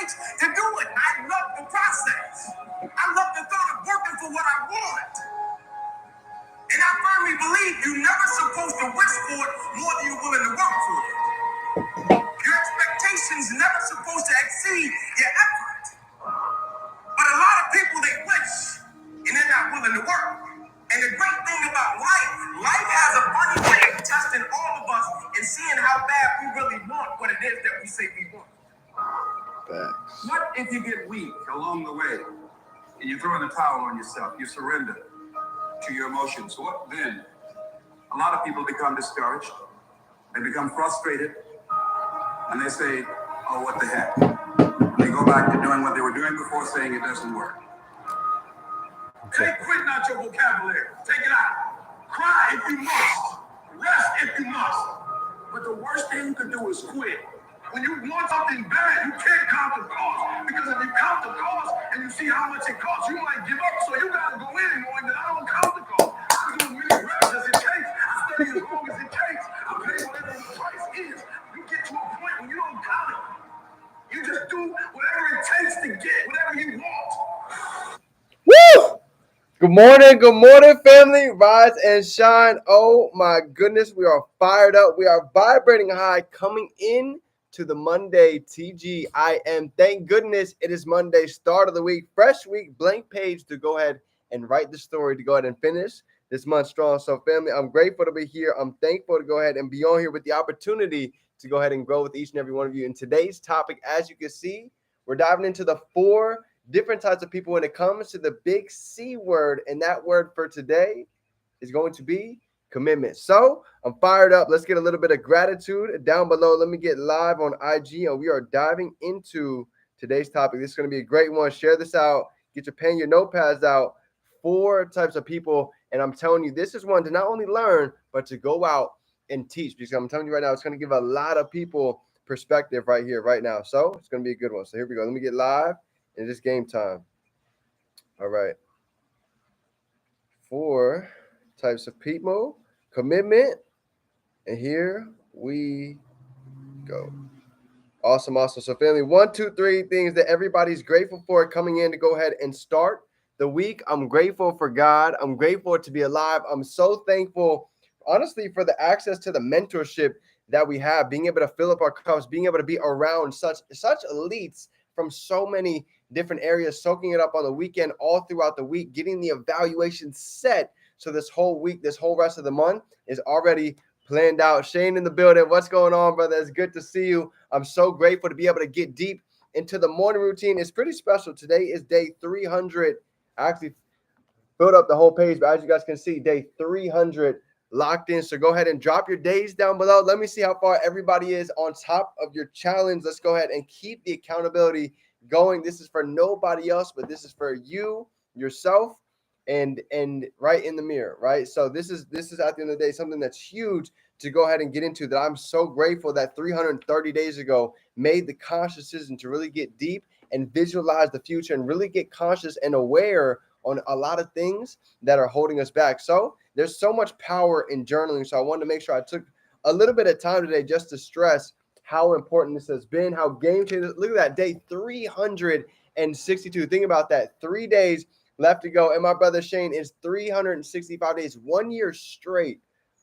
takes to do it. I love the process. I love the thought of working for what I want. And I firmly believe you're never supposed to wish for it more than you're willing to work for it. Your expectations never supposed to exceed your effort. But a lot of people, they wish, and they're not willing to work. And the great thing about life has a funny way of testing all of us and seeing how bad we really want what it is that we say we want. What if you get weak along the way and you throw in the towel on yourself? You surrender to your emotions. What then? A lot of people become discouraged. They become frustrated. And they say, oh, what the heck? And they go back to doing what they were doing before, saying it doesn't work. Take quit not your vocabulary. Take it out. Cry if you must. Rest if you must. But the worst thing you can do is quit. When you want something bad, you can't count the cost. Because if you count the cost and you see how much it costs, you might give up. So you got to go in knowing that I don't count the cost. I'm doing many reps as it takes. I study as long as it takes. I pay whatever the price is. You get to a point when you don't count it. You just do whatever it takes to get whatever you want. Woo! Good morning, family. Rise and shine. Oh my goodness, we are fired up. We are vibrating high coming in to the Monday TGIM. Thank goodness it is Monday, start of the week, fresh week, blank page to go ahead and write the story to go ahead and finish this month strong. So, family, I'm grateful to be here. I'm thankful to go ahead and be on here with the opportunity to go ahead and grow with each and every one of you. In today's topic, as you can see, we're diving into the 4 different types of people when it comes to the big C word. And that word for today is going to be commitment. So I'm fired up. Let's get a little bit of gratitude down below. Let me get live on IG and we are diving into today's topic. This is going to be a great one. Share this out. Get your pen, your notepads out. 4 types of people. And I'm telling you, this is one to not only learn, but to go out and teach. Because I'm telling you right now, it's going to give a lot of people perspective right here, right now. So it's going to be a good one. So here we go. Let me get live. And it's game time. All right. 4 types of people, commitment, and here we go. Awesome. So family, 1, 2, 3 things that everybody's grateful for coming in to go ahead and start the week. I'm grateful for God. I'm grateful to be alive. I'm so thankful, honestly, for the access to the mentorship that we have, being able to fill up our cups, being able to be around such elites from so many different areas, soaking it up on the weekend, all throughout the week, getting the evaluation set. So this whole week, this whole rest of the month is already planned out. Shane in the building. What's going on, brother? It's good to see you. I'm so grateful to be able to get deep into the morning routine. It's pretty special. Today is day 300. I actually filled up the whole page, but as you guys can see, day 300 locked in. So go ahead and drop your days down below. Let me see how far everybody is on top of your challenge. Let's go ahead and keep the accountability going. This is for nobody else, but this is for you, yourself, and right in the mirror, right? So this is at the end of the day something that's huge to go ahead and get into, that I'm so grateful that 330 days ago made the conscious decision to really get deep and visualize the future and really get conscious and aware on a lot of things that are holding us back. So there's so much power in journaling. So I wanted to make sure I took a little bit of time today just to stress how important this has been, how game changing. Look at that, day 362. Think about that. 3 days left to go. And my brother Shane is 365 days, 1 year straight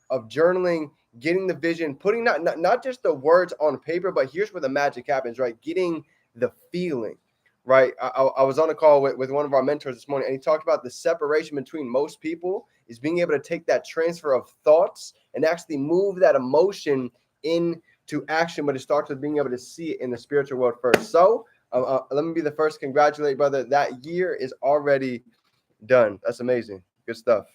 of journaling, getting the vision, putting not just the words on paper, but here's where the magic happens, right? Getting the feeling, right? I was on a call with one of our mentors this morning, and he talked about the separation between most people is being able to take that transfer of thoughts and actually move that emotion into action, but it starts with being able to see it in the spiritual world first. So let me be the first to congratulate, brother. That year is already done. That's amazing. Good stuff.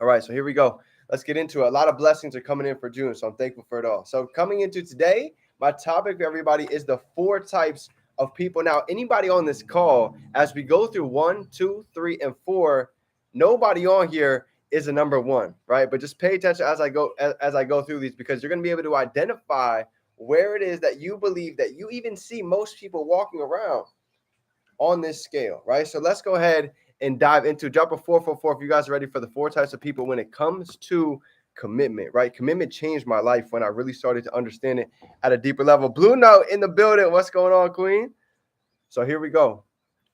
All right, so here we go. Let's get into it. A lot of blessings are coming in for June, so I'm thankful for it all. So coming into today, my topic for everybody is the 4 types of people. Now, anybody on this call, as we go through 1, 2, 3, and 4, nobody on here is a number 1, right? But just pay attention as I go through these, because you're going to be able to identify where it is that you believe that you even see most people walking around on this scale, right? So let's go ahead and dive into, drop a 444 if you guys are ready for the 4 types of people when it comes to commitment, right? Commitment changed my life when I really started to understand it at a deeper level. Blue Note in the building. What's going on, Queen? So here we go.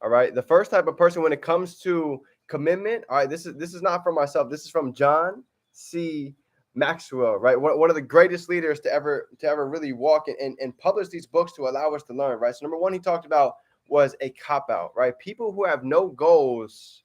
All right. The first type of person when it comes to commitment. All right. This is not from myself. This is from John C. Maxwell, right? One of the greatest leaders to ever really walk and publish these books to allow us to learn, right? So number one, he talked about was a cop-out, right? People who have no goals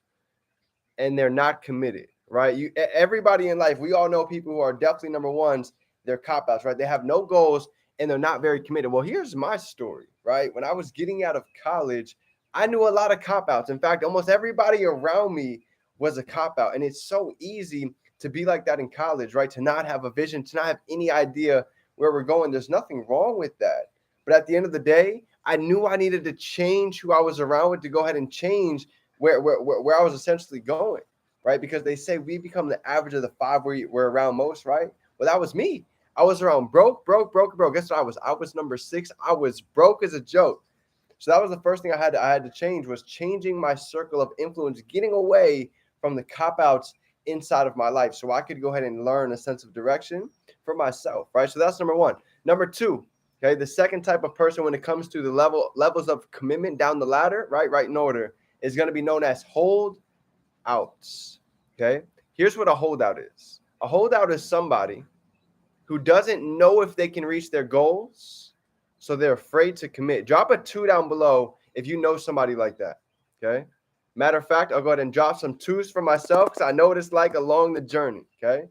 and they're not committed, right? Everybody in life, we all know people who are definitely number ones, they're cop-outs, right? They have no goals and they're not very committed. Well, here's my story, right? When I was getting out of college, I knew a lot of cop-outs. In fact, almost everybody around me was a cop-out. And it's so easy to be like that in college, right? To not have a vision, to not have any idea where we're going. There's nothing wrong with that. But at the end of the day, I knew I needed to change who I was around with to go ahead and change where I was essentially going, right? Because they say we become the average of the five we're around most, right? Well, that was me. I was around broke. Guess what I was? I was number 6. I was broke as a joke. So that was the first thing I had to change, was changing my circle of influence, getting away from the cop-outs inside of my life so I could go ahead and learn a sense of direction for myself, right? So that's number one. Number two, okay, the second type of person when it comes to the levels of commitment down the ladder, right in order, is going to be known as holdouts, okay? Here's what a holdout is. A holdout is somebody who doesn't know if they can reach their goals, so they're afraid to commit. Drop a 2 down below if you know somebody like that, okay? Matter of fact, I'll go ahead and drop some 2s for myself because I know what it's like along the journey, okay?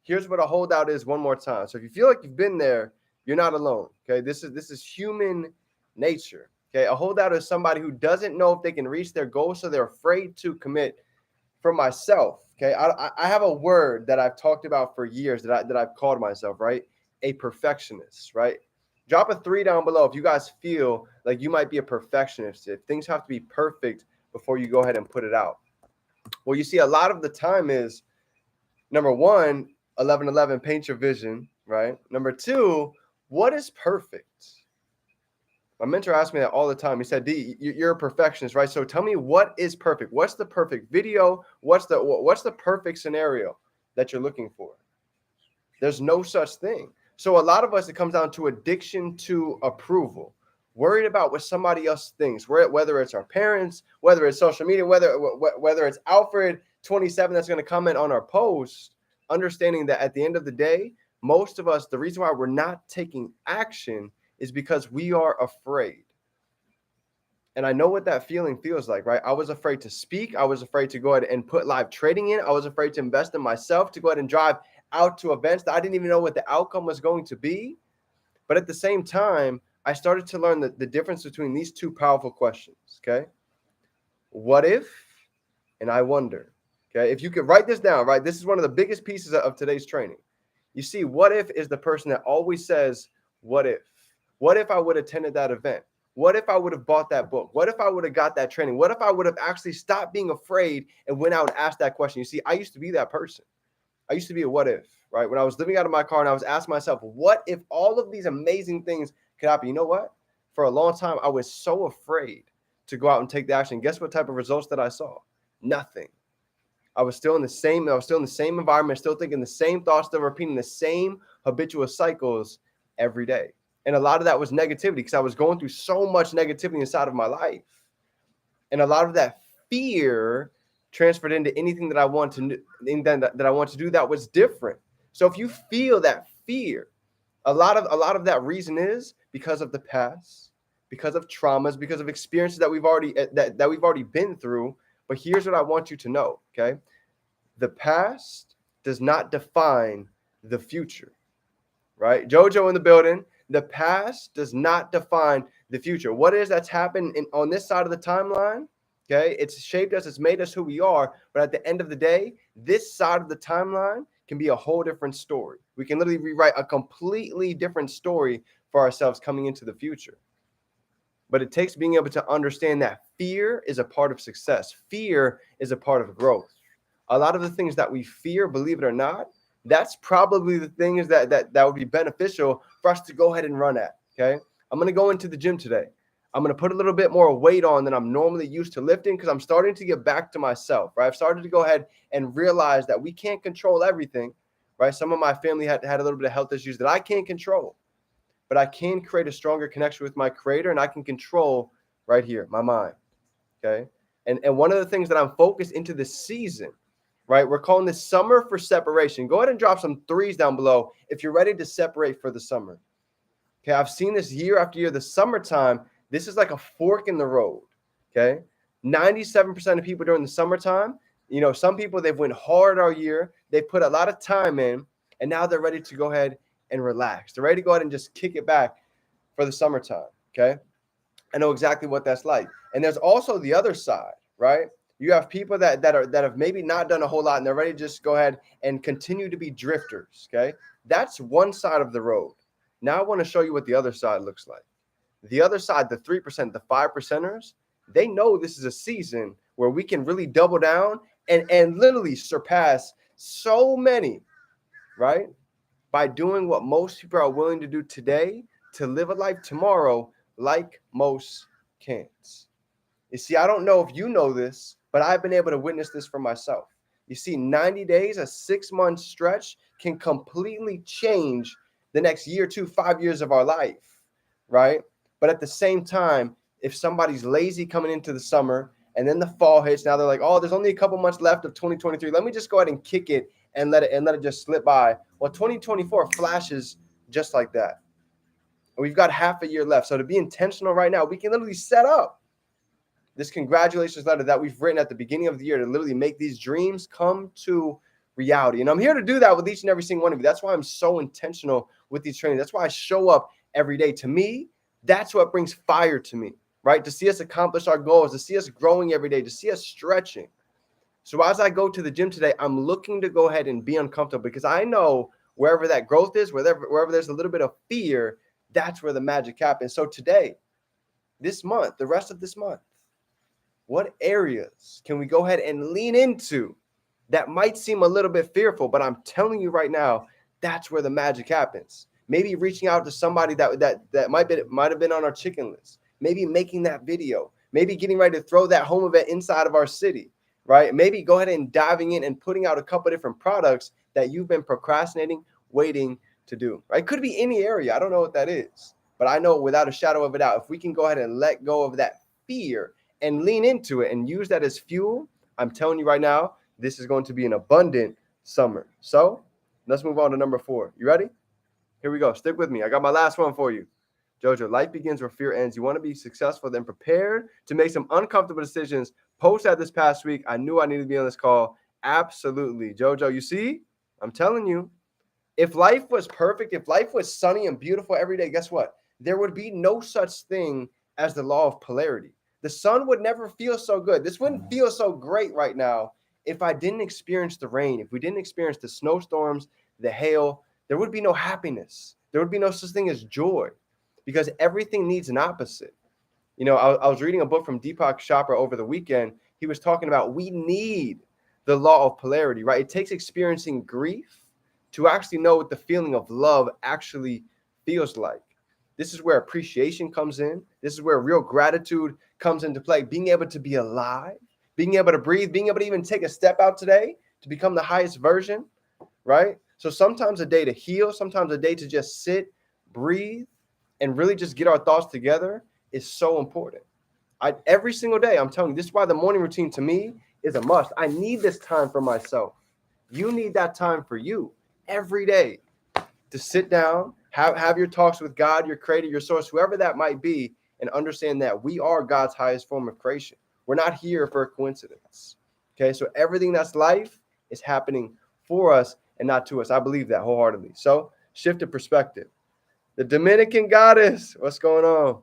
Here's what a holdout is one more time. So if you feel like you've been there, you're not alone, okay? This is human nature, okay? A holdout is somebody who doesn't know if they can reach their goals, so they're afraid to commit. For myself, okay, I have a word that I've talked about for years that I've called myself, right? A perfectionist, right? Drop a 3 down below if you guys feel like you might be a perfectionist, if things have to be perfect before you go ahead and put it out. Well, you see, a lot of the time is, number one, 11:11, paint your vision, right? Number 2, what is perfect? My mentor asked me that all the time. He said, D, you're a perfectionist, right? So tell me, what is perfect? What's the perfect video? What's the perfect scenario that you're looking for? There's no such thing. So a lot of us, it comes down to addiction to approval, worried about what somebody else thinks, whether it's our parents, whether it's social media, whether it's Alfred 27 that's going to comment on our post, understanding that at the end of the day, most of us, the reason why we're not taking action is because we are afraid. And I know what that feeling feels like, right? I was afraid to speak. I was afraid to go ahead and put live trading in. I was afraid to invest in myself, to go ahead and drive out to events that I didn't even know what the outcome was going to be. But at the same time, I started to learn the difference between these two powerful questions, okay? What if, and I wonder, okay? If you could write this down, right? This is one of the biggest pieces of today's training. You see, what if is the person that always says, what if? What if I would have attended that event? What if I would have bought that book? What if I would have got that training? What if I would have actually stopped being afraid and went out and asked that question? You see, I used to be that person. I used to be a what if, right? When I was living out of my car and I was asking myself, what if all of these amazing things could happen? You know what? For a long time, I was so afraid to go out and take the action. Guess what type of results that I saw? Nothing. I was still in the same environment, still thinking the same thoughts, still repeating the same habitual cycles every day. And a lot of that was negativity because I was going through so much negativity inside of my life. And a lot of that fear transferred into anything that I want to do that was different. So if you feel that fear, a lot of that reason is because of the past, because of traumas, because of experiences that we've already been through. But here's what I want you to know, okay? The past does not define the future, right? JoJo in the building. The past does not define the future. What is that's happened on this side of the timeline, okay? It's shaped us, it's made us who we are. But at the end of the day, this side of the timeline can be a whole different story. We can literally rewrite a completely different story for ourselves coming into the future. But it takes being able to understand that fear is a part of success. Fear is a part of growth. A lot of the things that we fear, believe it or not, that's probably the things that would be beneficial for us to go ahead and run at, okay? I'm going to go into the gym today. I'm going to put a little bit more weight on than I'm normally used to lifting because I'm starting to get back to myself, right? I've started to go ahead and realize that we can't control everything, right? Some of my family had a little bit of health issues that I can't control, but I can create a stronger connection with my creator and I can control right here, my mind. Okay. And one of the things that I'm focused into this season, right? We're calling this summer for separation. Go ahead and drop some threes down below if you're ready to separate for the summer. Okay. I've seen this year after year. The summertime, this is like a fork in the road. Okay. 97% of people during the summertime, some people, they've went hard all year. They put a lot of time in, and now they're ready to go ahead and relax. They're ready to go ahead and just kick it back for the summertime. Okay. I know exactly what that's like. And there's also the other side, right? You have people that have maybe not done a whole lot, and they're ready to just go ahead and continue to be drifters. Okay. That's one side of the road. Now I want to show you what the other side looks like. The other side, the 3%, the 5%ers, they know this is a season where we can really double down and literally surpass so many, right? By doing what most people are willing to do today to live a life tomorrow like most can't. You see, I don't know if you know this, but I've been able to witness this for myself. You see, 90 days, a 6-month stretch can completely change the next year, 2, 5 years of our life, right? But at the same time, if somebody's lazy coming into the summer and then the fall hits, now they're like, oh, there's only a couple months left of 2023. Let me just go ahead and kick it and let it just slip by. Well, 2024 flashes just like that. And we've got half a year left. So to be intentional right now, we can literally set up this congratulations letter that we've written at the beginning of the year to literally make these dreams come to reality. And I'm here to do that with each and every single one of you. That's why I'm so intentional with these trainings. That's why I show up every day. To me, that's what brings fire to me, right? To see us accomplish our goals, to see us growing every day, to see us stretching. So as I go to the gym today, I'm looking to go ahead and be uncomfortable because I know wherever that growth is, wherever there's a little bit of fear, that's where the magic happens. So today, this month, the rest of this month, what areas can we go ahead and lean into that might seem a little bit fearful, but I'm telling you right now, that's where the magic happens. Maybe reaching out to somebody that might have been on our chicken list. Maybe making that video. Maybe getting ready to throw that home event inside of our city, right? Maybe go ahead and diving in and putting out a couple of different products that you've been procrastinating, waiting to do, right? Could be any area. I don't know what that is, but I know without a shadow of a doubt, if we can go ahead and let go of that fear and lean into it and use that as fuel, I'm telling you right now, this is going to be an abundant summer. So let's move on to number 4. You ready? Here we go. Stick with me. I got my last one for you. Jojo, life begins where fear ends. You want to be successful, then prepared to make some uncomfortable decisions. Post that this past week. I knew I needed to be on this call. Absolutely. Jojo, you see, I'm telling you, if life was perfect, if life was sunny and beautiful every day, guess what? There would be no such thing as the law of polarity. The sun would never feel so good. This wouldn't feel so great right now if I didn't experience the rain, if we didn't experience the snowstorms, the hail. There would be no happiness. There would be no such thing as joy because everything needs an opposite. I was reading a book from Deepak Chopra over the weekend. He was talking about we need the law of polarity, right? It takes experiencing grief to actually know what the feeling of love actually feels like. This is where appreciation comes in. This is where real gratitude comes into play. Being able to be alive, being able to breathe, being able to even take a step out today to become the highest version, right? So sometimes a day to heal, sometimes a day to just sit, breathe, and really just get our thoughts together is so important. Every single day, I'm telling you, this is why the morning routine to me is a must. I need this time for myself. You need that time for you every day to sit down, have your talks with God, your creator, your source, whoever that might be, and understand that we are God's highest form of creation. We're not here for a coincidence. Okay, so everything that's life is happening for us and not to us. I believe that wholeheartedly. So shift the perspective. The Dominican goddess, what's going on?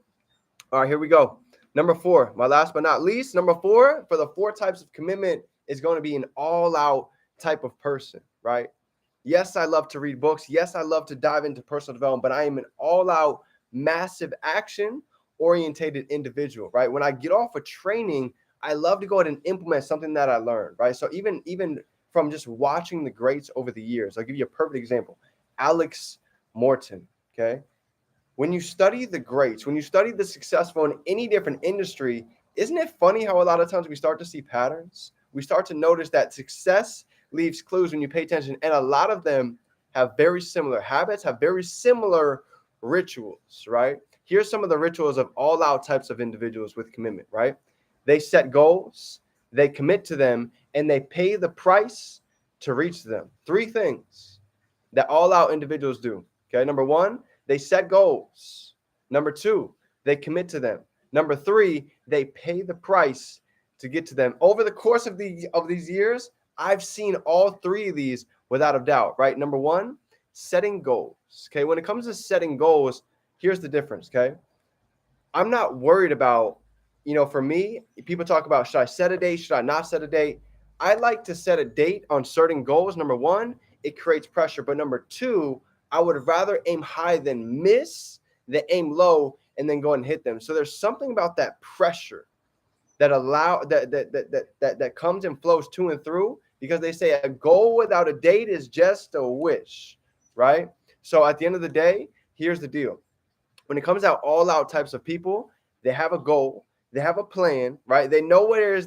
All right, here we go. Number 4, my last but not least, number 4 for the 4 types of commitment is going to be an all-out type of person, right? Yes, I love to read books. Yes, I love to dive into personal development, but I am an all-out, massive action-orientated individual, right? When I get off a training, I love to go ahead and implement something that I learned, right? So even from just watching the greats over the years, I'll give you a perfect example. Alex Morton, okay? When you study the greats, when you study the successful in any different industry, isn't it funny how a lot of times we start to see patterns? We start to notice that success leaves clues when you pay attention. And a lot of them have very similar habits, have very similar rituals, right? here's some of the rituals of all out types of individuals with commitment, right? They set goals, they commit to them, and they pay the price to reach them. Three things that all out individuals do. Okay. Number one, they set goals. Number two, they commit to them. Number three, they pay the price to get to them. Over the course of these years, I've seen all three of these without a doubt, right? Number one, setting goals. Okay. When it comes to setting goals, here's the difference. Okay. I'm not worried about, for me, people talk about, should I set a date? Should I not set a date? I like to set a date on certain goals. Number one, it creates pressure. But number two, I would rather aim high than miss, than aim low and then go and hit them. So there's something about that pressure that that comes and flows to and through, because they say a goal without a date is just a wish, right? So at the end of the day, here's the deal. When it comes out all out types of people, they have a goal, they have a plan, right? They know where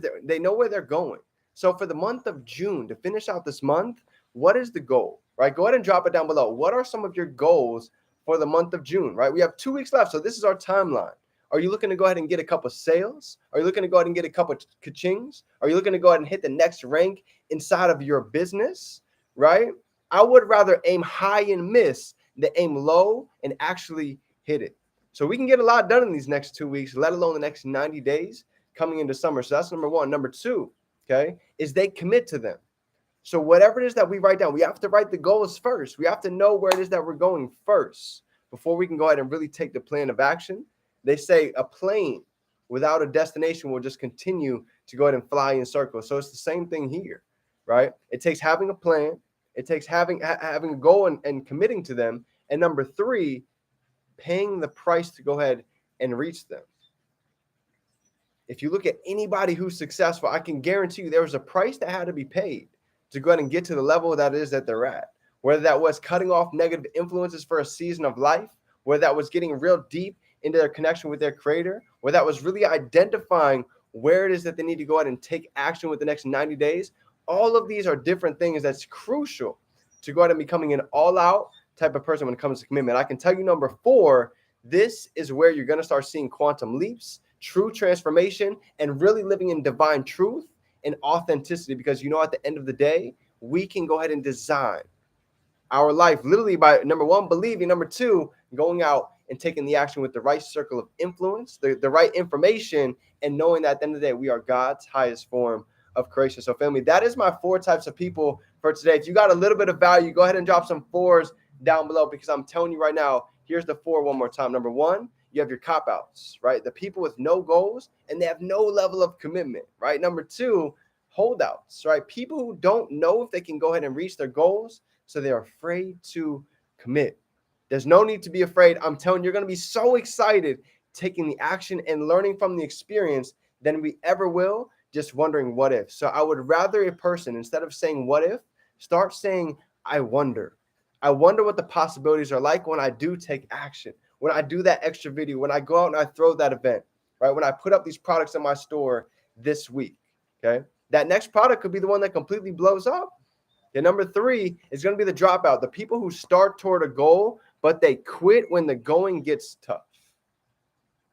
they're going. So for the month of June, to finish out this month, what is the goal, right? Go ahead and drop it down below. What are some of your goals for the month of June, right? We have 2 weeks left. So this is our timeline. Are you looking to go ahead and get a couple sales? Are you looking to go ahead and get a couple ka-chings? Are you looking to go ahead and hit the next rank inside of your business, right? I would rather aim high and miss than aim low and actually hit it. So we can get a lot done in these next 2 weeks, let alone the next 90 days coming into summer. So that's number one. Number two, okay, is they commit to them. So whatever it is that we write down, we have to write the goals first. We have to know where it is that we're going first before we can go ahead and really take the plan of action. They say a plane without a destination will just continue to go ahead and fly in circles. So it's the same thing here, right? It takes having a plan. It takes having a goal and committing to them. And number three, paying the price to go ahead and reach them. If you look at anybody who's successful, I can guarantee you there was a price that had to be paid to go ahead and get to the level that is that they're at. Whether that was cutting off negative influences for a season of life, whether that was getting real deep into their connection with their creator, whether that was really identifying where it is that they need to go ahead and take action with the next 90 days. All of these are different things that's crucial to go ahead and becoming an all-out type of person when it comes to commitment. I can tell you number four, this is where you're going to start seeing quantum leaps, true transformation, and really living in divine truth and authenticity, because at the end of the day, we can go ahead and design our life literally by number one, believing, number two, going out and taking the action with the right circle of influence, the right information, and knowing that at the end of the day, we are God's highest form of creation. So family, that is my 4 types of people for today. If you got a little bit of value, go ahead and drop some 4s down below, because I'm telling you right now, here's the 4 one more time. Number one, you have your cop-outs, right? The people with no goals and they have no level of commitment, right? Number two, holdouts, right? People who don't know if they can go ahead and reach their goals, so they're afraid to commit. There's no need to be afraid. I'm telling you, you're going to be so excited taking the action and learning from the experience than we ever will just wondering what if. So I would rather a person, instead of saying what if, start saying, I wonder. I wonder what the possibilities are like when I do take action, when I do that extra video, when I go out and I throw that event, right? When I put up these products in my store this week, okay? That next product could be the one that completely blows up. And number 3 is going to be the dropout, the people who start toward a goal, but they quit when the going gets tough,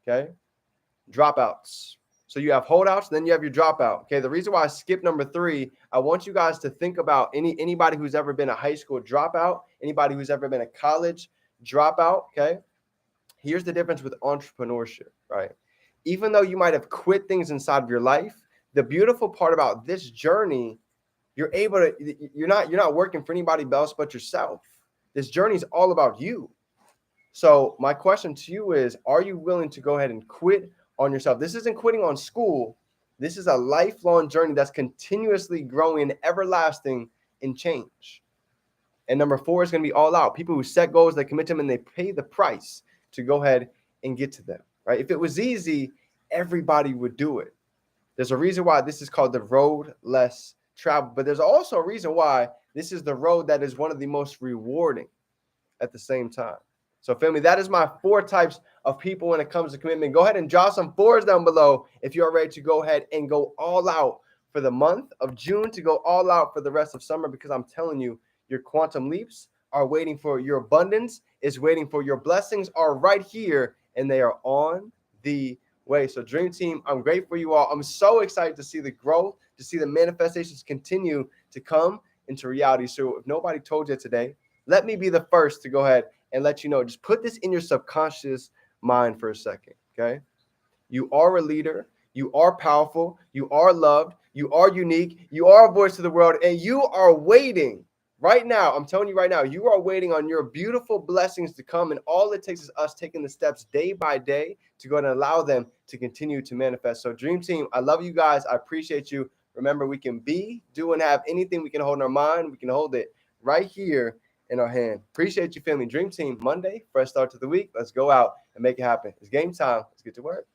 okay? Dropouts. So you have holdouts, then you have your dropout. Okay, the reason why I skipped number 3, I want you guys to think about anybody who's ever been a high school dropout, anybody who's ever been a college dropout. Okay, here's the difference with entrepreneurship, right? Even though you might have quit things inside of your life, the beautiful part about this journey, you're not working for anybody else but yourself. This journey is all about you. So my question to you is, are you willing to go ahead and quit on yourself? This isn't quitting on school. This is a lifelong journey that's continuously growing, everlasting in change. And number 4 is going to be all out. People who set goals, they commit to them, and they pay the price to go ahead and get to them, right? If it was easy, everybody would do it. There's a reason why this is called the road less traveled, but there's also a reason why this is the road that is one of the most rewarding at the same time. So family, that is my 4 types of people when it comes to commitment. Go ahead and drop some 4s down below if you're ready to go ahead and go all out for the month of June, to go all out for the rest of summer, because I'm telling you, your quantum leaps are waiting for, your abundance is waiting for, your blessings are right here and they are on the way. So Dream Team, I'm grateful for you all. I'm so excited to see the growth, to see the manifestations continue to come into reality. So if nobody told you today, let me be the first to go ahead and let you know. Just put this in your subconscious mind for a second, okay? You are a leader. You are powerful. You are loved. You are unique. You are a voice to the world, and you are waiting right now. I'm telling you right now, you are waiting on your beautiful blessings to come, and all it takes is us taking the steps day by day to go and allow them to continue to manifest. So Dream Team, I love you guys. I appreciate you. Remember, we can be, do, and have anything we can hold in our mind. We can hold it right here in our hand. Appreciate you, family. Dream Team, Monday, fresh start to the week. Let's go out and make it happen. It's game time. Let's get to work.